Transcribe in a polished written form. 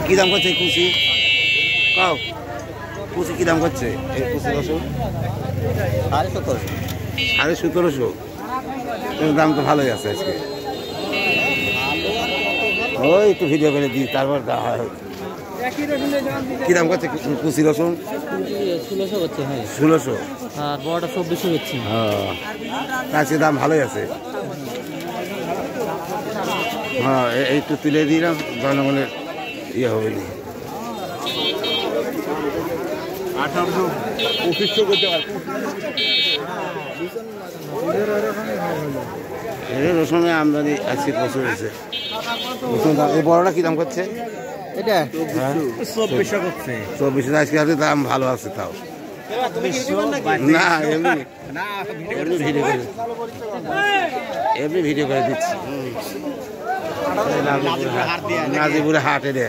কি দাম করছে কুচি? কাও কুচি কি দাম করছে এই কুচি রসুন? 1750। দাম তো ভালোই আছে আজকে। ওই একটু ভিডিও করে দিই তারপর কি দাম করছে কুচি রসুন? 1600 করছে ভাই। 1600 আর বড়টা 2400 হচ্ছে। আজকে দাম ভালোই আছে। হ্যাঁ একটু তুলে দিলাম জনগণের ইয়ে হবে না। 1800-2500 করতে পারবো। রসুনের আমদানি আজকে প্রচুর হয়েছে। রসুন দাম এই বড়টা কি দাম করছে? এটা 2400 করছে। 2400 আজকে হাতে দাম ভালো আছে তাও। না এমনি ভিডিও করে দিচ্ছি। নাজিপুরে হাটে রে।